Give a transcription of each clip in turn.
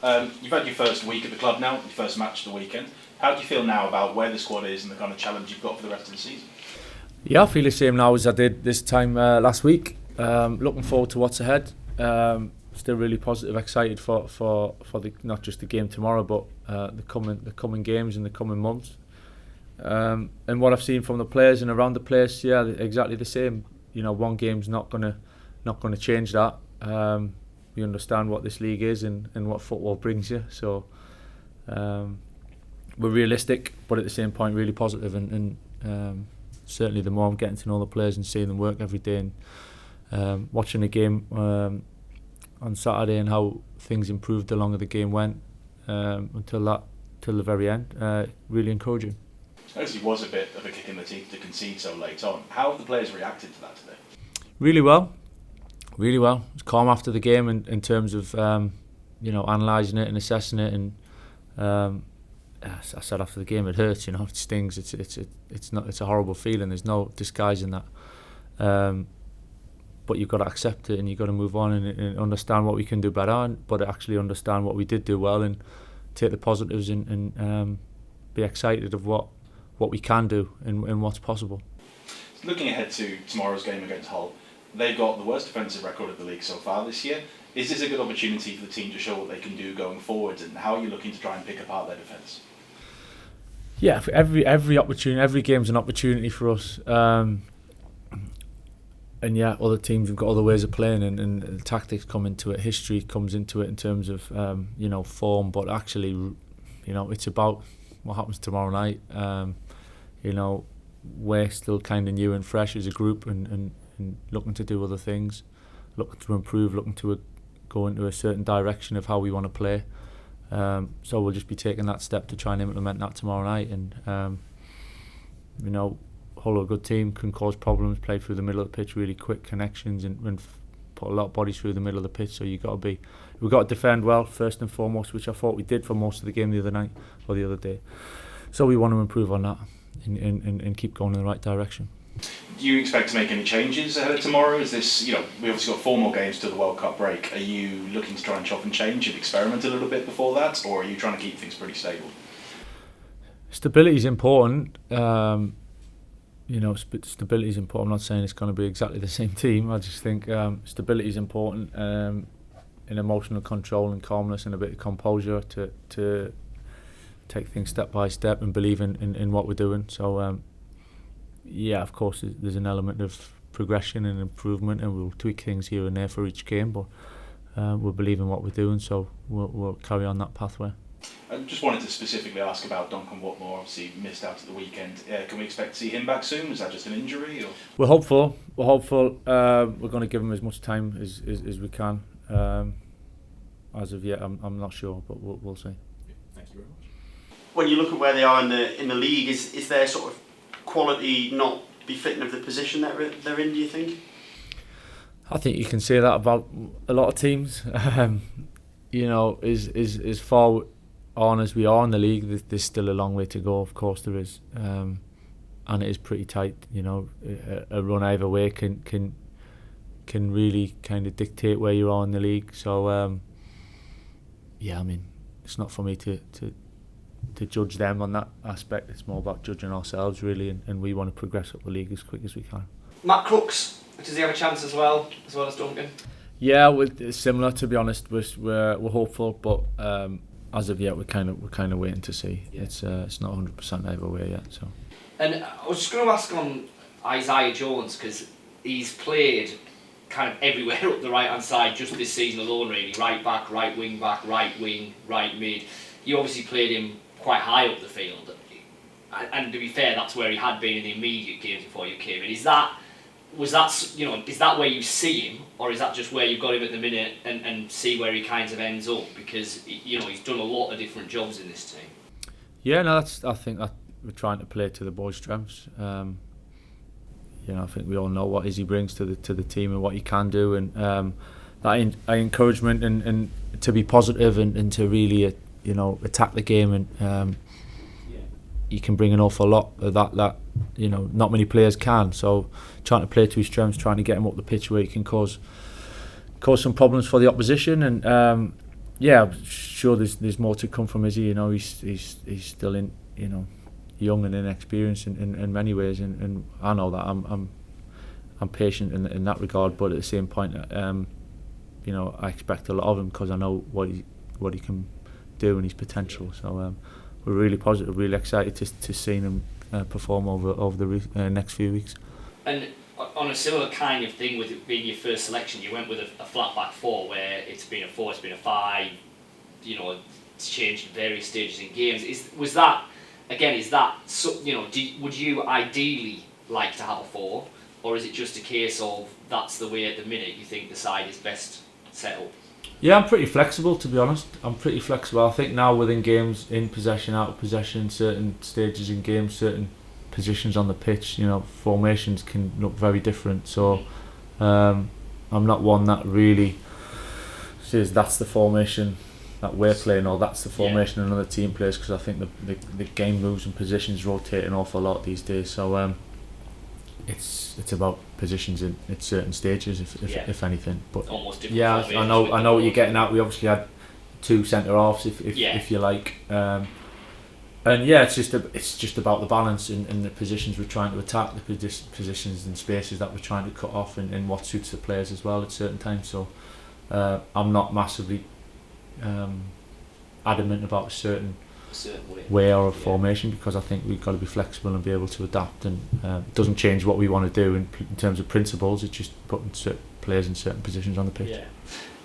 You've had your first week at the club now, your first match of the weekend. How do you feel now about where the squad is and the kind of challenge you've got for the rest of the season? Yeah, I feel the same now as I did this time last week. Looking forward to what's ahead. Still really positive, excited for the, not just the game tomorrow, but the coming games in the coming months. And what I've seen from the players and around the place, yeah, exactly the same. You know, one game's not gonna change that. We understand what this league is and what football brings you. So we're realistic, but at the same point really positive. And certainly the more I'm getting to know the players and seeing them work every day, and watching the game on Saturday and how things improved the longer the game went till the very end, really encouraging. Obviously, it was a bit of a kick in the teeth to concede so late on. How have the players reacted to that today? Really well. It was calm after the game in terms of analysing it and assessing it. And as I said after the game, it hurts. It stings. It's a horrible feeling. There's no disguising that. But you've got to accept it and you've got to move on and understand what we can do better, but actually understand what we did do well and take the positives and be excited of what we can do and what's possible. Looking ahead to tomorrow's game against Hull, they've got the worst defensive record of the league so far this year. Is this a good opportunity for the team to show what they can do going forward, and how are you looking to try and pick apart their defence? Yeah, for every opportunity, every game's an opportunity for us. And yeah, other teams have got other ways of playing, and tactics come into it, history comes into it in terms of form. But actually, it's about what happens tomorrow night. We're still kind of new and fresh as a group, and looking to do other things, looking to improve, looking to go into a certain direction of how we want to play. So we'll just be taking that step to try and implement that tomorrow night. And Hull are a good team, can cause problems, play through the middle of the pitch, really quick connections, and put a lot of bodies through the middle of the pitch. So we've got to defend well first and foremost, which I thought we did for most of the game the other night or the other day. So we want to improve on that and keep going in the right direction. Do you expect to make any changes ahead of tomorrow? Is this, we obviously got 4 more games to the World Cup break. Are you looking to try and chop and change and experiment a little bit before that, or are you trying to keep things pretty stable? Stability is important. Stability is important. I'm not saying it's going to be exactly the same team. I just think stability is important, in emotional control and calmness and a bit of composure to take things step by step and believe in what we're doing. So of course there's an element of progression and improvement, and we'll tweak things here and there for each game, but we'll believe in what we're doing, so we'll carry on that pathway. I just wanted to specifically ask about Duncan Watmore. Obviously missed out at the weekend. Can we expect to see him back soon? Is that just an injury? Or? We're hopeful. We're going to give him as much time as we can. As of yet, I'm not sure, but we'll see. Thank you very much. When you look at where they are in the league, is their sort of quality not befitting of the position they're in, do you think? I think you can say that about a lot of teams. As far on as we are in the league, there's still a long way to go. Of course there is, and it is pretty tight. A run either way can really kind of dictate where you are in the league. So it's not for me to judge them on that aspect. It's more about judging ourselves really, and we want to progress up the league as quick as we can. Matt Crooks, does he have a chance as well as Duncan? Yeah, it's similar, to be honest. We're hopeful, but as of yet, we're kind of waiting to see. Yeah. It's not 100% either way yet. So. And I was just going to ask on Isaiah Jones, because he's played kind of everywhere up the right hand side just this season alone, really. Right back, right wing back, right wing, right mid. You obviously played him quite high up the field, and to be fair, that's where he had been in the immediate games before you came in. Is that where you see him, or is that just where you've got him at the minute and see where he kind of ends up? Because he's done a lot of different jobs in this team. Yeah, no, I think that we're trying to play to the boys' strengths. I think we all know what Izzy brings to the team and what he can do, and that encouragement and to be positive and to really attack the game, and he can bring an awful lot of that not many players can. So trying to play to his strengths, trying to get him up the pitch where he can cause some problems for the opposition, and yeah, I'm sure there's more to come from Izzy. You know, he's still in, you know, young and inexperienced in many ways, and I know that I'm patient in that regard, but at the same point, you know, I expect a lot of him because I know what he can do and his potential. So we're really positive, really excited to see him perform over the next few weeks. And on a similar kind of thing, with it being your first selection, you went with a flat back four, where it's been a 4, it's been a 5. You know, it's changed at various stages in games. Is that you know? Would you ideally like to have a 4, or is it just a case of that's the way at the minute you think the side is best set up? Yeah, I'm pretty flexible, to be honest. I'm pretty flexible. I think now within games, in possession, out of possession, certain stages in games, certain positions on the pitch, you know, formations can look very different. So I'm not one that really says that's the formation that we're playing, or that's the formation another team plays, because I think the game moves and positions rotate an awful lot these days. So it's about positions in certain stages, if anything. But yeah, I know what you're getting at. We obviously had 2 centre halves, if you like, and yeah, it's just about the balance in the positions we're trying to attack, the positions and spaces that we're trying to cut off, and what suits the players as well at certain times. So I'm not massively adamant about a certain way or a formation, because I think we've got to be flexible and be able to adapt, and it doesn't change what we want to do in terms of principles. It's just putting certain players in certain positions on the pitch. Yeah.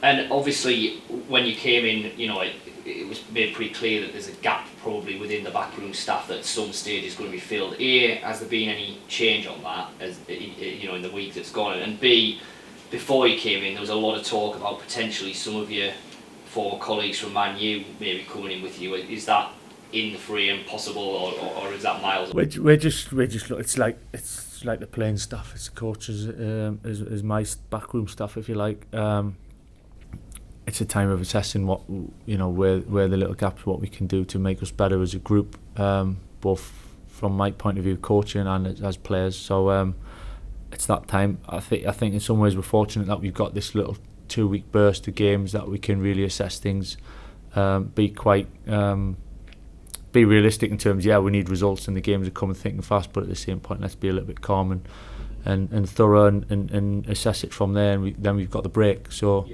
And obviously when you came in, you know, it was made pretty clear that there's a gap probably within the backroom staff that at some stage is going to be filled. A, has there been any change on that, as you know, in the week that's gone? And B, before you came in, there was a lot of talk about potentially some of your former colleagues from Man U maybe coming in with you. Is that in the frame possible, or is that miles away? We're just it's like the playing staff. It's the coaches, as my backroom staff, if you like. It's a time of assessing what, you know, where the little gaps, what we can do to make us better as a group, both from my point of view, coaching and as players. So it's that time. I think in some ways we're fortunate that we've got this little 2-week burst of games that we can really assess things, be realistic in terms, we need results and the games are coming thick and fast, but at the same point let's be a little bit calm and thorough and assess it from there, and then we've got the break. So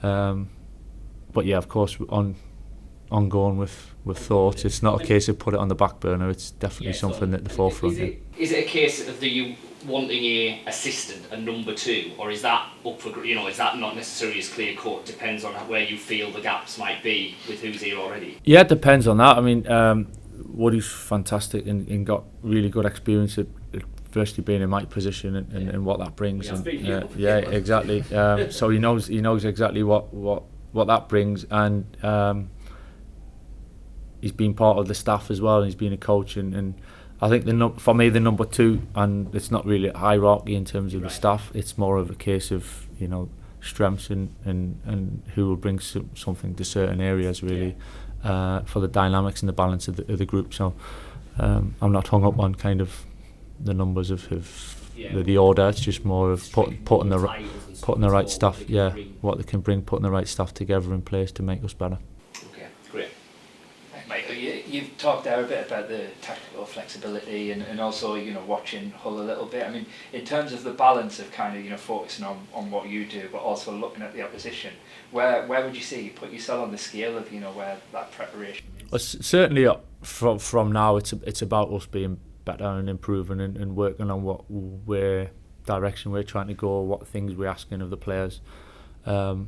but yeah, of course, ongoing with thought. It's not a case of put it on the back burner. It's definitely something at the forefront. Is it a case of you wanting a assistant, a number 2, or is that up for, you know, is that not necessarily as clear cut? Depends on where you feel the gaps might be with who's here already. Yeah, it depends on that. I mean, Woody's fantastic and got really good experience at firstly being in my position and what that brings. Exactly. So he knows exactly what that brings, and he's been part of the staff as well, and he's been a coach, and I think for me the number 2, and it's not really a hierarchy in terms of the staff. It's more of a case of, you know, strengths and who will bring something to certain areas really, for the dynamics and the balance of the group. So I'm not hung up on kind of the numbers of the order. It's just more of putting the right stuff, what they can bring, putting the right stuff together in place to make us better. Okay, great. Michael, you've talked there a bit about the tactical flexibility and also, you know, watching Hull a little bit. I mean, in terms of the balance of kind of, you know, focusing on what you do, but also looking at the opposition, where would you say you put yourself on the scale of, you know, where that preparation is? Well, certainly from now, it's about us being better and improving and working on what direction we're trying to go, what things we're asking of the players. Of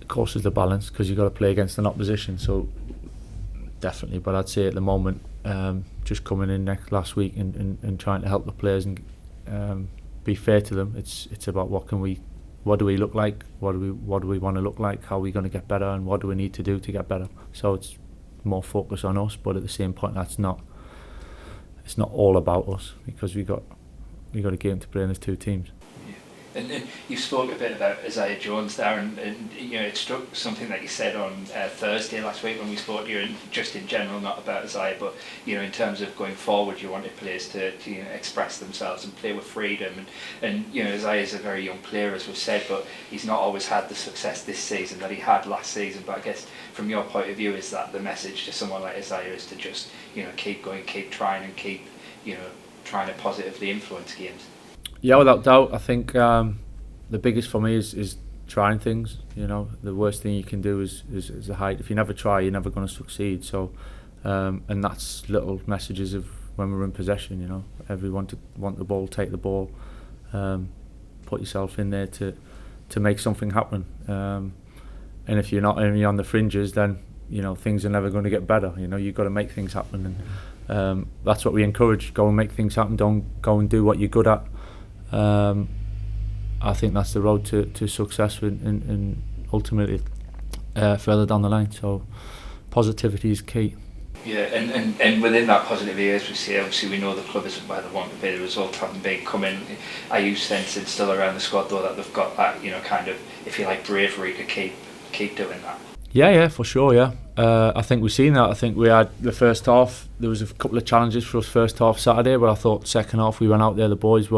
course, there's the balance, because you've got to play against an opposition, so definitely. But I'd say at the moment, just coming in last week and trying to help the players and be fair to them. It's about what do we look like, what do we want to look like, how are we going to get better, and what do we need to do to get better. So it's more focus on us, but at the same point, it's not all about us, because we got a game to play, and there's 2 teams. And you spoke a bit about Isaiah Jones there, and you know, it struck something that you said on Thursday last week when we spoke to you, and just in general, not about Isaiah, but you know, in terms of going forward, you wanted players to you know, express themselves and play with freedom, and you know, Isaiah is a very young player, as we've said, but he's not always had the success this season that he had last season. But I guess from your point of view, is that the message to someone like Isaiah is to just, you know, keep going, keep trying, and keep, you know, trying to positively influence games? Yeah, without doubt. I think the biggest for me is trying things. You know, the worst thing you can do is a hide. If you never try, you're never going to succeed. So, and that's little messages of when we're in possession. You know, everyone to want the ball, take the ball, put yourself in there to make something happen. And if you're not, and you're on the fringes, then you know things are never going to get better. You know, you've got to make things happen, and that's what we encourage. Go and make things happen. Don't go and do what you're good at. I think that's the road to success and ultimately further down the line. So positivity is key. Yeah, and within that positivity, as we say, obviously we know the club isn't where they want to be, the results haven't been coming. Are you sensing still around the squad though that they've got that, you know, kind of, if you like, bravery to keep doing that? Yeah, for sure, yeah. I think we've seen that. I think we had the first half, there was a couple of challenges for us first half Saturday, but I thought second half we went out there, the boys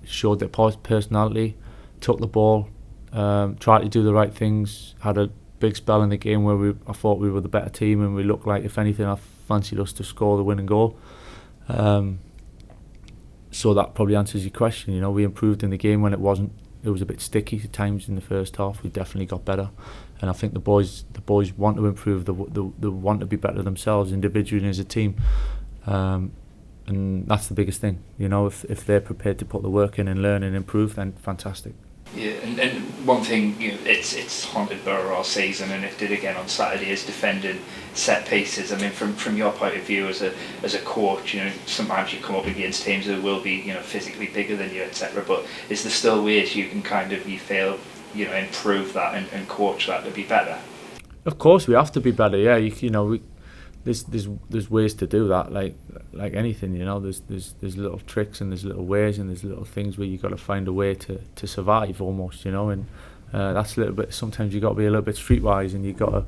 showed their personality, took the ball, tried to do the right things, had a big spell in the game where I thought we were the better team, and we looked like, if anything, I fancied us to score the winning goal. So that probably answers your question. You know, we improved in the game when it was a bit sticky at times in the first half. We definitely got better, and I think the boys want to improve. They want to be better themselves individually and as a team, and that's the biggest thing. You know, if they're prepared to put the work in and learn and improve, then fantastic. Yeah, and one thing, you know, it's haunted Boro all season, and it did again on Saturday, is defending set pieces. I mean, from your point of view as a coach, you know, sometimes you come up against teams who will be, you know, physically bigger than you, etc. But is there still ways you can kind of, you feel, you know, improve that and coach that to be better? Of course, we have to be better. Yeah, you know, there's ways to do that. Like anything, you know, there's little tricks and there's little ways and there's little things where you got to find a way to survive almost, you know. And that's a little bit. Sometimes you got to be a little bit streetwise, and you got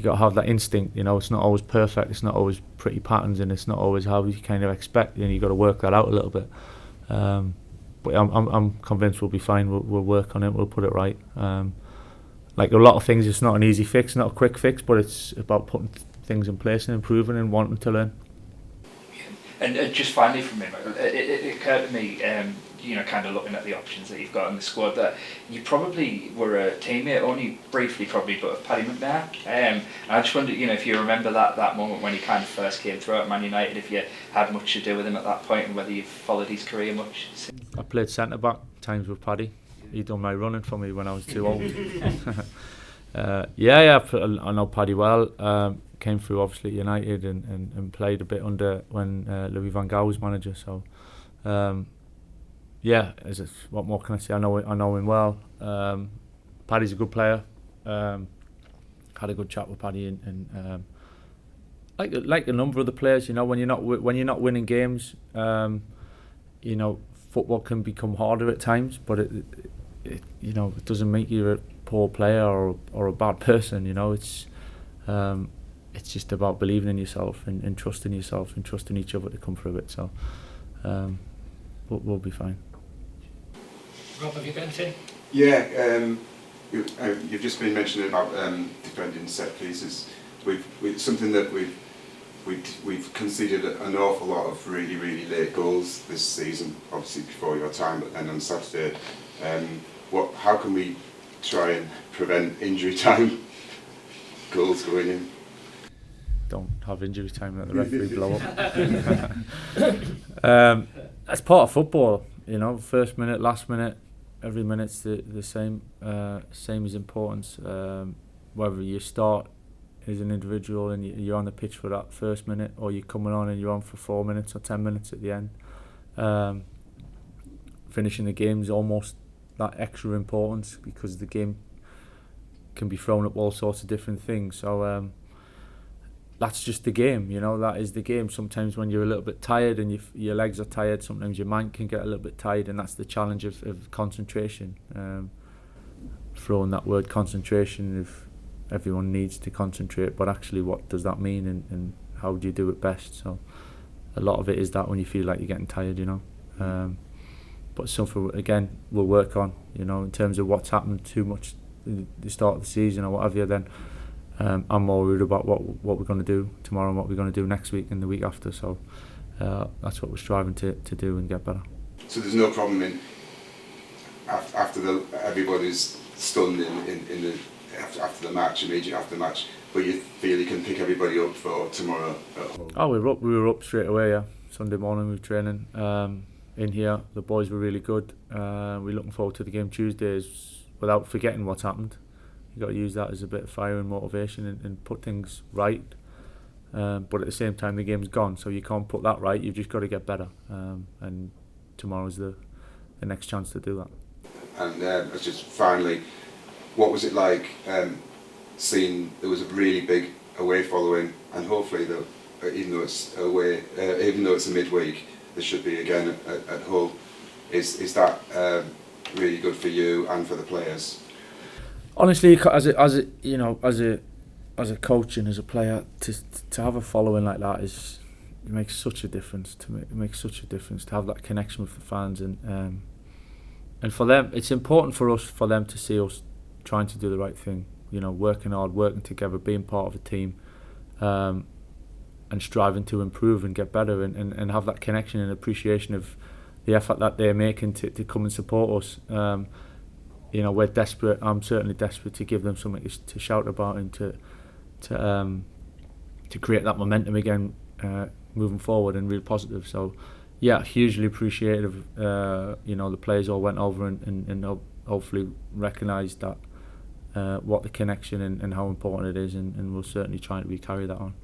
to have that instinct. You know, it's not always perfect. It's not always pretty patterns, and it's not always how you kind of expect. And you got to work that out a little bit. But I'm convinced we'll be fine. We'll work on it. We'll put it right. Like a lot of things, it's not an easy fix, not a quick fix, but it's about putting things in place and improving and wanting to learn. And just finally from me, it occurred to me, you know, kind of looking at the options that you've got in the squad, that you probably were a teammate, only briefly probably, but of Paddy McNair. And I just wondered, you know, if you remember that moment when he kind of first came through at Man United, if you had much to do with him at that point, and whether you've followed his career much since. I played centre back times with Paddy. He done my running for me when I was too old. I know Paddy well. Came through obviously United and played a bit under when Louis van Gaal was manager. So what more can I say? I know him well. Paddy's a good player. Had a good chat with Paddy and like a number of the players. You know, when you're not winning games, you know, football can become harder at times, but it you know, it doesn't make you a poor player or a bad person. You know, it's just about believing in yourself and trusting yourself and trusting each other to come through it. So we'll be fine. Rob, have you got anything? Yeah, you've just been mentioning about defending set pieces. We've something that we've conceded an awful lot of really, really late goals this season, obviously before your time, but then on Saturday. How can we try and prevent injury time goals going in? Don't have injury time, let the referee blow up. That's part of football, you know. First minute, last minute, every minute's the same. Same as importance. Whether you start as an individual and you're on the pitch for that first minute, or you're coming on and you're on for 4 minutes or 10 minutes at the end. Finishing the game is almost that extra importance, because the game can be thrown up all sorts of different things. So that's just the game, you know. That is the game. Sometimes when you're a little bit tired and your legs are tired, sometimes your mind can get a little bit tired, and that's the challenge of concentration. Throwing that word concentration, if everyone needs to concentrate, but actually what does that mean, and how do you do it best? So a lot of it is that when you feel like you're getting tired, you know. But something, again, we'll work on, you know, in terms of what's happened too much at the start of the season or whatever, then I'm more worried about what we're going to do tomorrow and what we're going to do next week and the week after. So that's what we're striving to do and get better. So there's no problem in after everybody's stunned in the after the match, immediately after the match, but you feel you can pick everybody up for tomorrow at home? Oh, we were up straight away, yeah. Sunday morning we were training in here. The boys were really good. We're looking forward to the game Tuesdays without forgetting what's happened. You've got to use that as a bit of fire and motivation and put things right. But at the same time, the game's gone, so you can't put that right. You've just got to get better. And tomorrow's the next chance to do that. And just finally, what was it like seeing there was a really big away following, and hopefully, even though it's away, even though it's a midweek, there should be again at Hull. Is that really good for you and for the players? Honestly, as a coach and as a player, to have a following like that it makes such a difference to me. It makes such a difference to have that connection with the fans, and for them, it's important for them to see us trying to do the right thing. You know, working hard, working together, being part of a team, and striving to improve and get better, and have that connection and appreciation of the effort that they're making to come and support us. You know, we're desperate. I'm certainly desperate to give them something to shout about and to create that momentum again, moving forward and real positive. So, yeah, hugely appreciative. You know, the players all went over and hopefully recognised that what the connection and how important it is, and we'll certainly try to carry that on.